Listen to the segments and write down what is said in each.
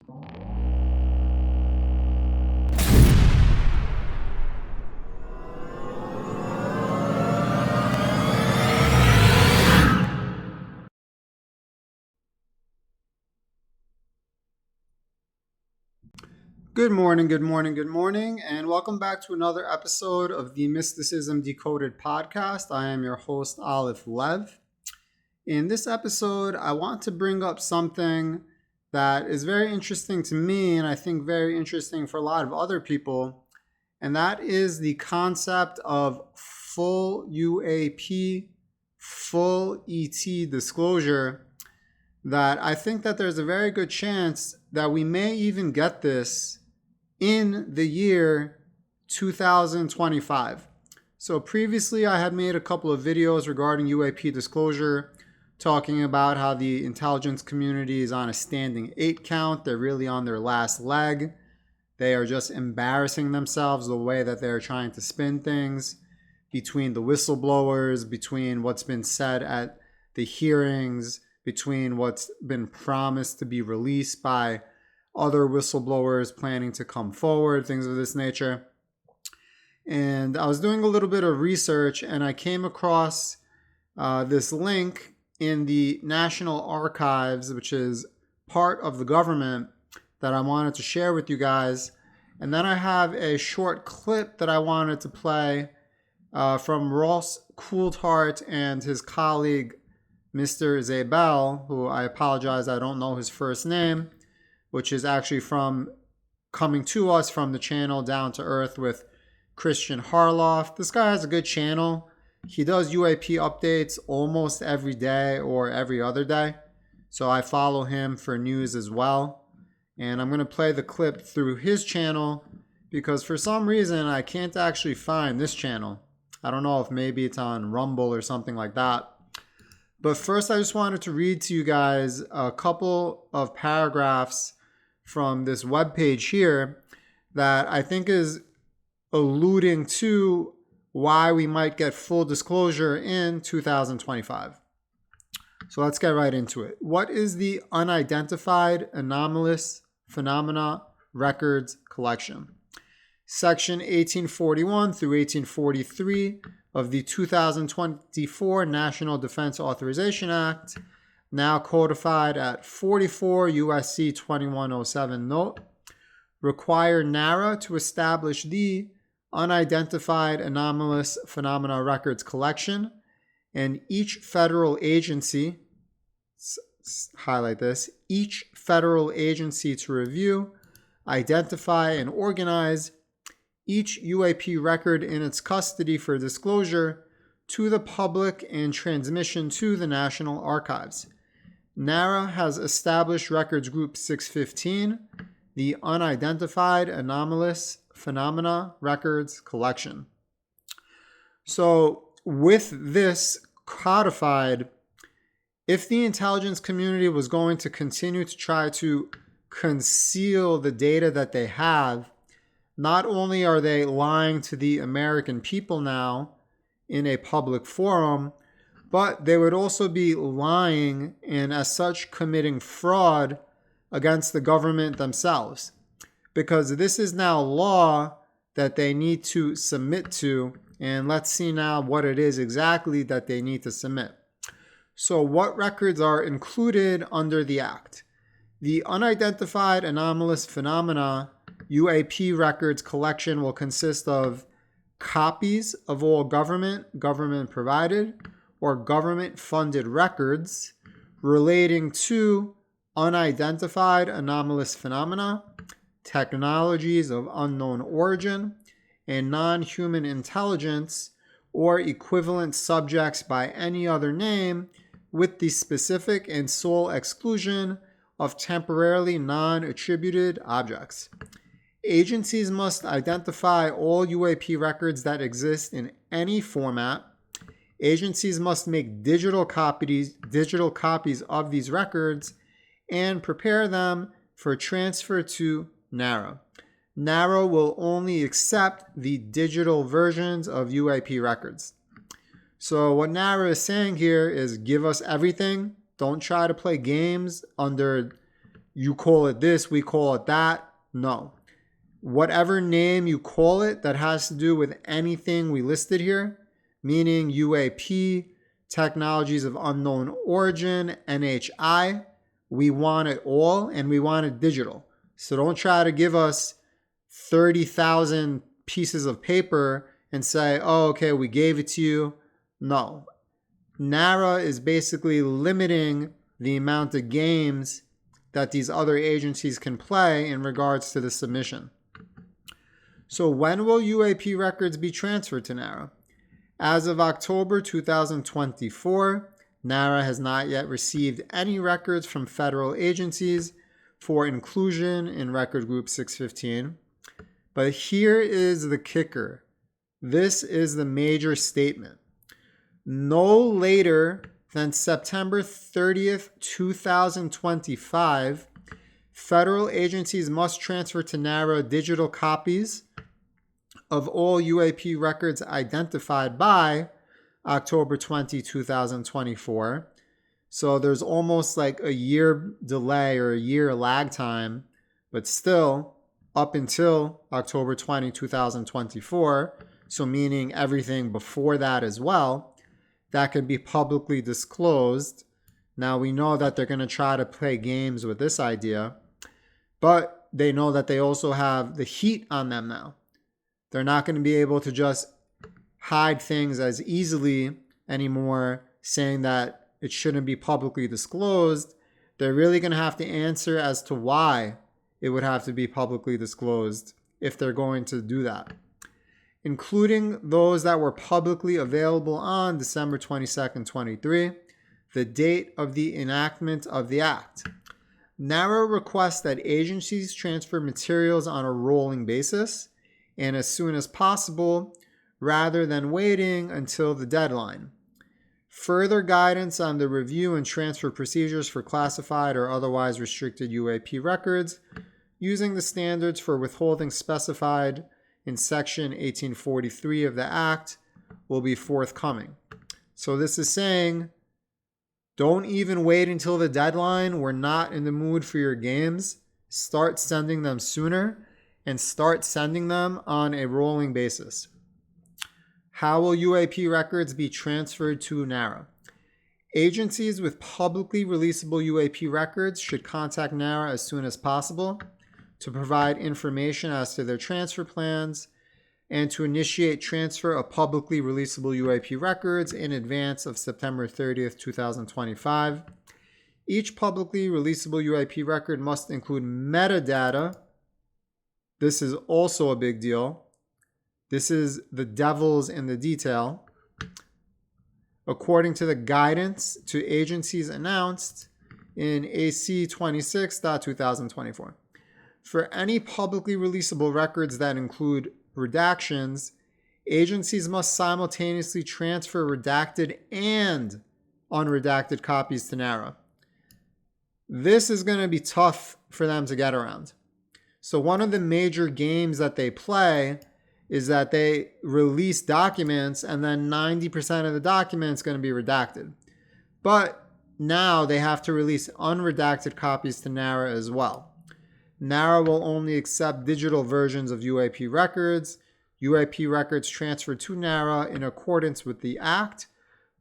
Good morning, good morning, good morning, and welcome back to another episode of the Mysticism Decoded podcast. I am your host, Aleph Lev. In this episode, I want to bring up something that is very interesting to me, and I think very interesting for a lot of other people, and that is the concept of full UAP, full ET disclosure. That I think that there's a very good chance that we may even get this in the year 2025. So previously I had made a couple of videos regarding UAP disclosure, talking about how the intelligence community is on a standing 8 count. They're really on their last leg. They are just embarrassing themselves the way that they're trying to spin things between the whistleblowers, between what's been said at the hearings, between what's been promised to be released by other whistleblowers planning to come forward, things of this nature. And I was doing a little bit of research and I came across this link in the National Archives, which is part of the government, that I wanted to share with you guys. And then I have a short clip that I wanted to play from Ross Coulthart and his colleague, Mr. Zabel, who I apologize, I don't know his first name, which is actually coming to us from the channel Down to Earth with Christian Harloff. This guy has a good channel. He does UAP updates almost every day or every other day. So I follow him for news as well. And I'm going to play the clip through his channel because for some reason I can't actually find this channel. I don't know if maybe it's on Rumble or something like that. But first I just wanted to read to you guys a couple of paragraphs from this webpage here that I think is alluding to why we might get full disclosure in 2025. So let's get right into it. What is the Unidentified Anomalous Phenomena Records Collection? Section 1841 through 1843 of the 2024 National Defense Authorization Act, now codified at 44 USC 2107 note, require NARA to establish the Unidentified Anomalous Phenomena Records Collection, and each federal agency, highlight this, each federal agency to review, identify, and organize each UAP record in its custody for disclosure to the public and transmission to the National Archives. NARA has established Records Group 615, the Unidentified Anomalous Phenomena Records Collection. So with this codified, if the intelligence community was going to continue to try to conceal the data that they have, not only are they lying to the American people now in a public forum, but they would also be lying and as such committing fraud against the government themselves. Because this is now law that they need to submit to, and let's see now what it is exactly that they need to submit. So what records are included under the Act? The Unidentified Anomalous Phenomena UAP records collection will consist of copies of all government provided, or government-funded records relating to unidentified anomalous phenomena, technologies of unknown origin, and non-human intelligence or equivalent subjects by any other name, with the specific and sole exclusion of temporarily non-attributed objects. Agencies must identify all UAP records that exist in any format. Agencies must make digital copies of these records and prepare them for transfer to NARA. NARA will only accept the digital versions of UAP records. So what NARA is saying here is give us everything. Don't try to play games under, you call it this, we call it that. No. Whatever name you call it that has to do with anything we listed here, meaning UAP, technologies of unknown origin, NHI, we want it all and we want it digital. So don't try to give us 30,000 pieces of paper and say, oh, okay, we gave it to you. No. NARA is basically limiting the amount of games that these other agencies can play in regards to the submission. So when will UAP records be transferred to NARA? As of October 2024, NARA has not yet received any records from federal agencies for inclusion in Record Group 615. But here is the kicker. This is the major statement. No later than September 30th, 2025, federal agencies must transfer to NARA digital copies of all UAP records identified by October 20, 2024. So there's almost like a year delay or a year lag time, but still up until October 20, 2024, so meaning everything before that as well, that can be publicly disclosed. Now we know that they're going to try to play games with this idea, but they know that they also have the heat on them now. They're not going to be able to just hide things as easily anymore, saying that it shouldn't be publicly disclosed. They're really going to have to answer as to why it would have to be publicly disclosed if they're going to do that, including those that were publicly available on December 22nd, 23, the date of the enactment of the Act. NARA requests that agencies transfer materials on a rolling basis and as soon as possible, rather than waiting until the deadline. Further guidance on the review and transfer procedures for classified or otherwise restricted UAP records using the standards for withholding specified in Section 1843 of the Act will be forthcoming. So this is saying, don't even wait until the deadline. We're not in the mood for your games. Start sending them sooner and start sending them on a rolling basis. How will UAP records be transferred to NARA? Agencies with publicly releasable UAP records should contact NARA as soon as possible to provide information as to their transfer plans and to initiate transfer of publicly releasable UAP records in advance of September 30th, 2025. Each publicly releasable UAP record must include metadata. This is also a big deal. This is the devil's in the detail. According to the guidance to agencies announced in AC 26.2024. For any publicly releasable records that include redactions, agencies must simultaneously transfer redacted and unredacted copies to NARA. This is going to be tough for them to get around. So one of the major games that they play is that they release documents and then 90% of the documents going to be redacted. But now they have to release unredacted copies to NARA as well. NARA will only accept digital versions of UAP records. UAP records transferred to NARA in accordance with the Act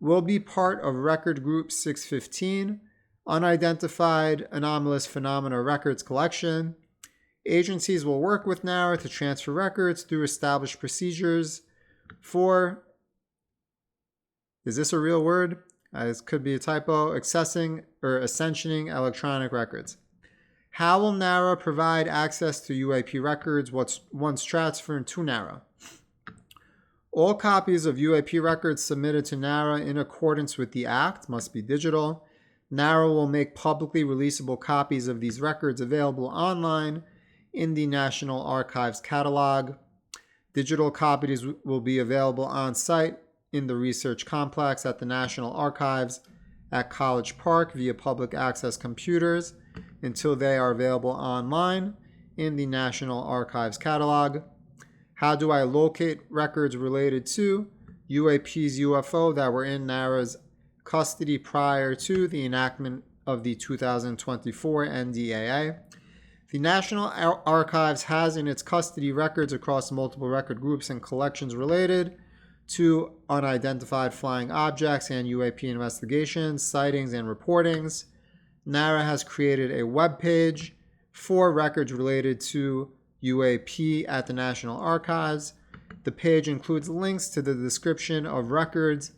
will be part of Record Group 615, Unidentified Anomalous Phenomena Records Collection. Agencies will work with NARA to transfer records through established procedures for, is this a real word? This could be a typo, accessing or ascensioning electronic records. How will NARA provide access to UAP records once transferred to NARA? All copies of UAP records submitted to NARA in accordance with the Act must be digital. NARA will make publicly releasable copies of these records available online in the National Archives catalog. Digital copies will be available on site in the research complex at the National Archives at College Park via public access computers until they are available online in the National Archives catalog. How do I locate records related to UAPs UFO that were in NARA's custody prior to the enactment of the 2024 NDAA. The National Archives has in its custody records across multiple record groups and collections related to unidentified flying objects and UAP investigations, sightings, and reportings. NARA has created a web page for records related to UAP at the National Archives. The page includes links to the description of records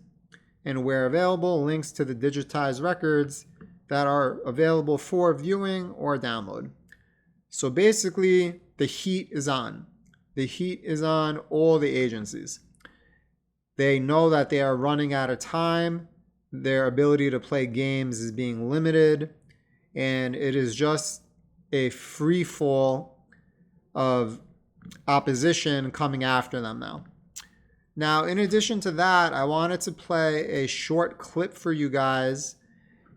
and, where available, links to the digitized records that are available for viewing or download. So basically, the heat is on. The heat is on all the agencies. They know that they are running out of time. Their ability to play games is being limited. And it is just a free fall of opposition coming after them now. Now, in addition to that, I wanted to play a short clip for you guys.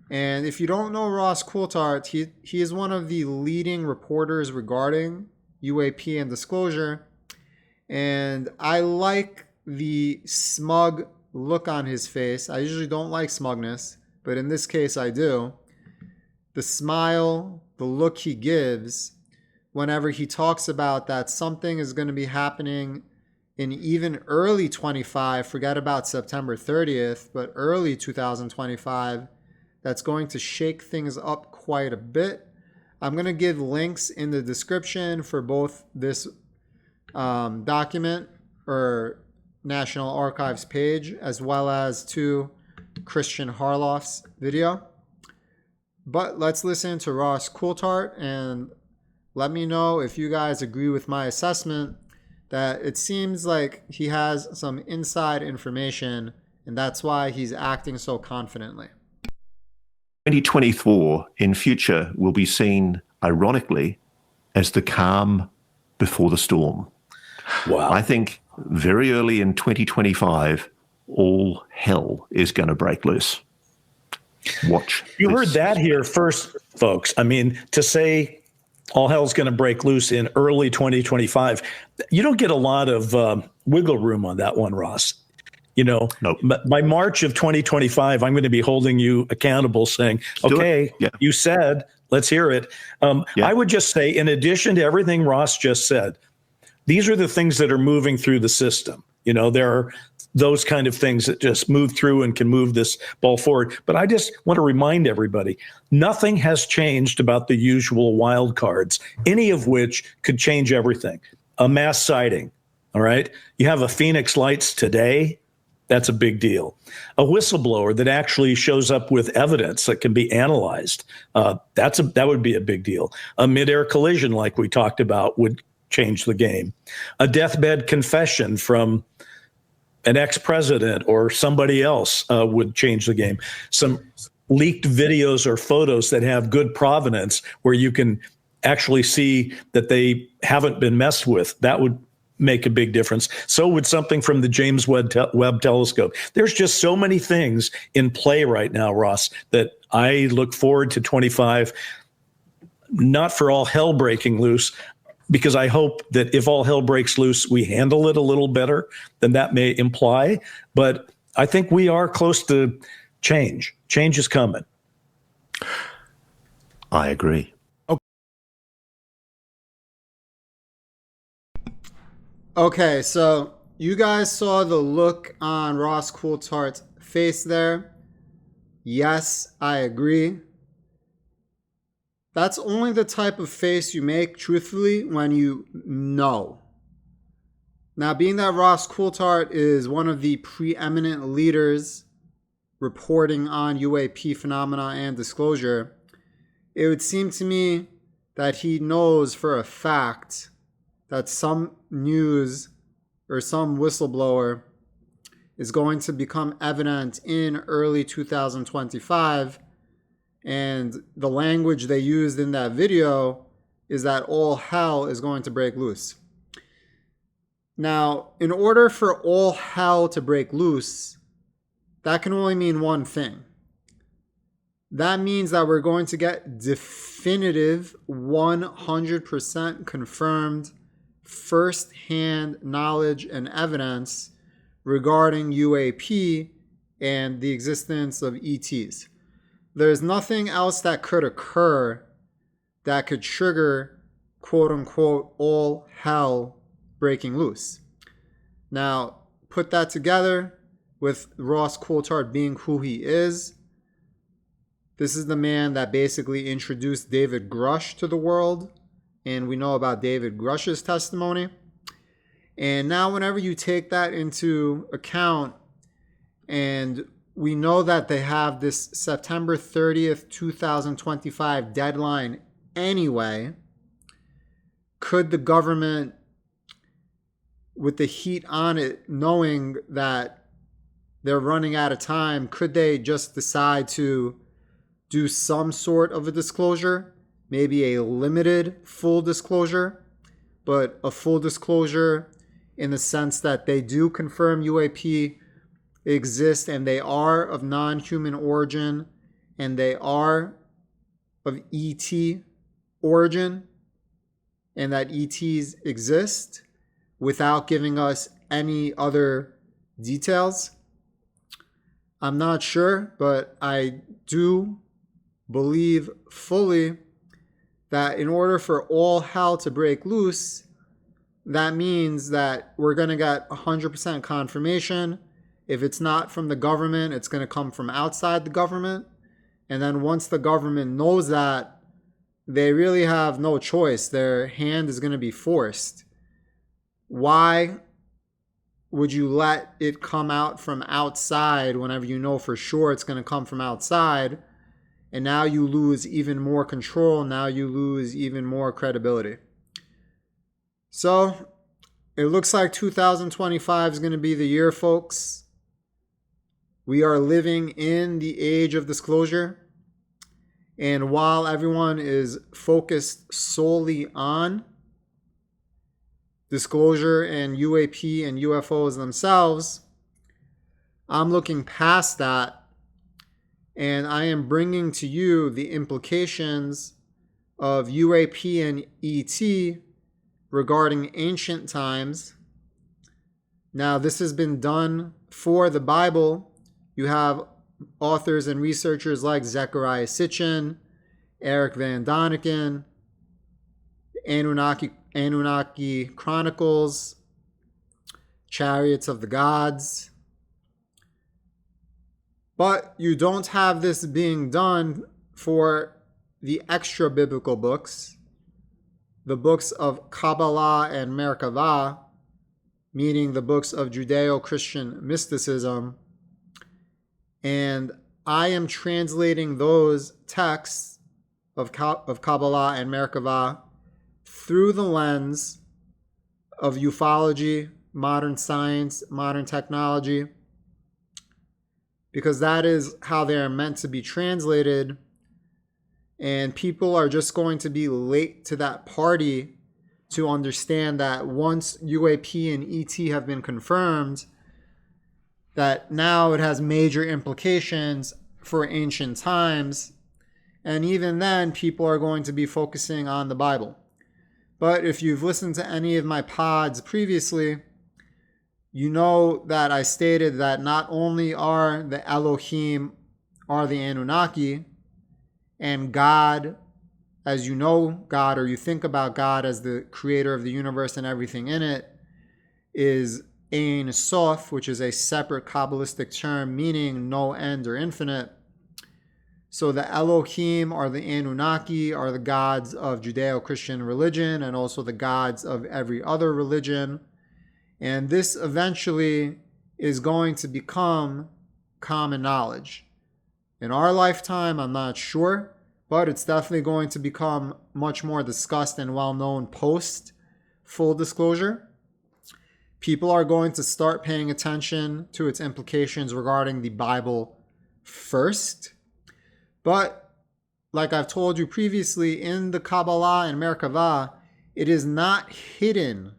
And if you don't know Ross Coulthart, he is one of the leading reporters regarding UAP and disclosure. And I like the smug look on his face. I usually don't like smugness, but in this case I do. The smile, the look he gives whenever he talks about that something is going to be happening in even early 25, forget about September 30th, but early 2025, that's going to shake things up quite a bit. I'm going to give links in the description for both this document or National Archives page, as well as to Christian Harloff's video. But let's listen to Ross Coulthart and let me know if you guys agree with my assessment that it seems like he has some inside information, and that's why he's acting so confidently. 2024 in future will be seen, ironically, as the calm before the storm. Wow. I think very early in 2025, all hell is going to break loose. Watch. You heard that here first, folks. I mean, to say all hell's going to break loose in early 2025, you don't get a lot of wiggle room on that one, Ross. You know, nope. By March of 2025, I'm going to be holding you accountable saying, okay, you said, let's hear it. I would just say, in addition to everything Ross just said, these are the things that are moving through the system. You know, there are those kind of things that just move through and can move this ball forward. But I just want to remind everybody, nothing has changed about the usual wild cards, any of which could change everything. A mass sighting, all right? You have a Phoenix Lights today. That's a big deal. A whistleblower that actually shows up with evidence that can be analyzed. That would be a big deal. A midair collision, like we talked about, would change the game. A deathbed confession from an ex-president or somebody else would change the game. Some leaked videos or photos that have good provenance where you can actually see that they haven't been messed with. That would make a big difference. So would something from the James Webb telescope. There's just so many things in play right now, Ross, that I look forward to 25, not for all hell breaking loose, because I hope that if all hell breaks loose, we handle it a little better than that may imply. But I think we are close to change. Change is coming. I agree. Okay, so you guys saw the look on Ross Coulthart's face there. Yes, I agree. That's only the type of face you make, truthfully, when you know. Now, being that Ross Coulthart is one of the preeminent leaders reporting on UAP phenomena and disclosure, it would seem to me that he knows for a fact that some news or some whistleblower is going to become evident in early 2025. And the language they used in that video is that all hell is going to break loose. Now, in order for all hell to break loose, that can only mean one thing. That means that we're going to get definitive, 100% confirmed, first-hand knowledge and evidence regarding UAP and the existence of ETs. there's nothing else that could occur that could trigger, quote unquote, all hell breaking loose. Now, put that together with Ross Coulthard being who he is. This is the man that basically introduced David Grush to the world, and we know about David Grush's testimony. And now whenever you take that into account, and we know that they have this September 30th, 2025 deadline anyway, could the government, with the heat on it, knowing that they're running out of time, could they just decide to do some sort of a disclosure? Maybe a limited full disclosure, but a full disclosure in the sense that they do confirm UAP exist and they are of non-human origin and they are of ET origin and that ETs exist without giving us any other details. I'm not sure, but I do believe fully that in order for all hell to break loose, that means that we're going to get 100% confirmation. If it's not from the government, it's going to come from outside the government. And then once the government knows that, they really have no choice. Their hand is going to be forced. Why would you let it come out from outside whenever you know for sure it's going to come from outside? And now you lose even more control. Now you lose even more credibility. So it looks like 2025 is going to be the year, folks. We are living in the age of disclosure. And while everyone is focused solely on disclosure and UAP and UFOs themselves, I'm looking past that and I am bringing to you the implications of UAP and ET regarding ancient times. Now, this has been done for the Bible. You have authors and researchers like Zechariah Sitchin, Eric Van Doniken, Anunnaki Chronicles, Chariots of the Gods. But you don't have this being done for the extra biblical books, the books of Kabbalah and Merkavah, meaning the books of Judeo-Christian mysticism. And I am translating those texts of Kabbalah and Merkavah through the lens of ufology, modern science, modern technology, because that is how they are meant to be translated. And people are just going to be late to that party to understand that once UAP and ET have been confirmed, that now it has major implications for ancient times. And even then, people are going to be focusing on the Bible. But if you've listened to any of my pods previously, you know that I stated that not only are the Elohim, are the Anunnaki, and God, as you know God, or you think about God as the creator of the universe and everything in it, is Ein Sof, which is a separate Kabbalistic term meaning no end or infinite. So the Elohim are the Anunnaki, are the gods of Judeo-Christian religion and also the gods of every other religion. And this eventually is going to become common knowledge. In our lifetime, I'm not sure, but it's definitely going to become much more discussed and well-known post full disclosure. People are going to start paying attention to its implications regarding the Bible first. But like I've told you previously, in the Kabbalah and Merkavah, it is not hidden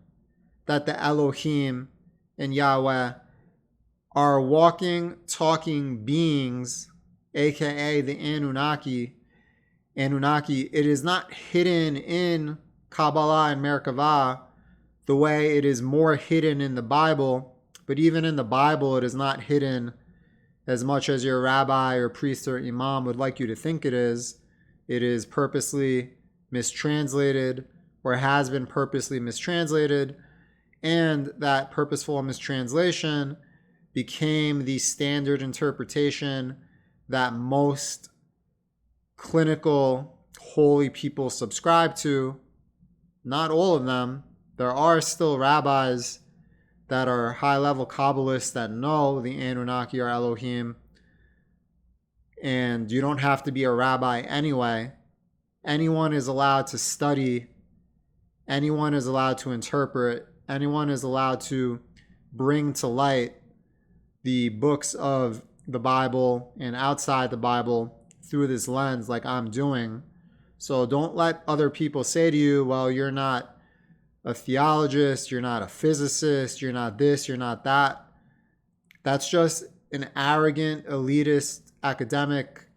that the Elohim and Yahweh are walking, talking beings, aka the Anunnaki. It is not hidden in Kabbalah and Merkavah the way it is more hidden in the Bible. But even in the Bible, it is not hidden as much as your rabbi or priest or imam would like you to think it is purposely mistranslated or has been purposely mistranslated, and that purposeful mistranslation became the standard interpretation that most clinical holy people subscribe to. Not all of them. There are still rabbis that are high-level Kabbalists that know the Anunnaki or Elohim, and you don't have to be a rabbi anyway. Anyone is allowed to study. Anyone is allowed to interpret. Anyone is allowed to bring to light the books of the Bible and outside the Bible through this lens like I'm doing. So don't let other people say to you, well, you're not a theologist, you're not a physicist, you're not this, you're not that. That's just an arrogant, elitist, academic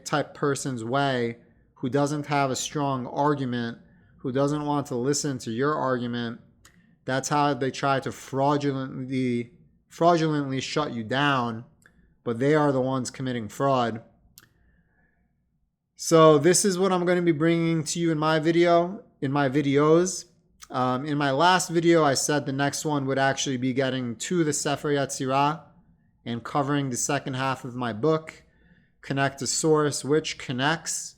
type person's way, who doesn't have a strong argument, who doesn't want to listen to your argument. That's how they try to fraudulently shut you down, but they are the ones committing fraud. So this is what I'm going to be bringing to you in my videos. In my last video, I said the next one would actually be getting to the Sefer Yetzirah and covering the second half of my book, Connect to Source, which connects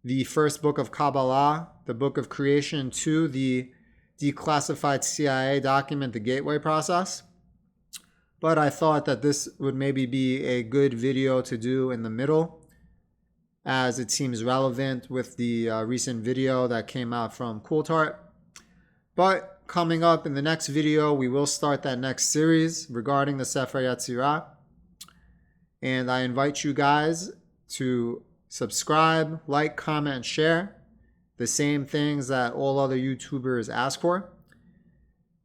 the first book of Kabbalah, the book of creation, to the declassified CIA document, the Gateway Process. But I thought that this would maybe be a good video to do in the middle, as it seems relevant with the recent video that came out from Coulthard. But coming up in the next video, we will start that next series regarding the Sefer Yetzirah. And I invite you guys to subscribe, like, comment, and share. The same things that all other YouTubers ask for.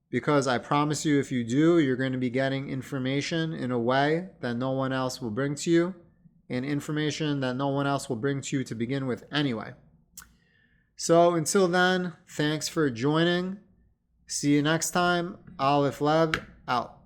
Because I promise you, if you do, you're going to be getting information in a way that no one else will bring to you, and information that no one else will bring to you to begin with anyway. So until then, thanks for joining. See you next time. Aleph Lev, out.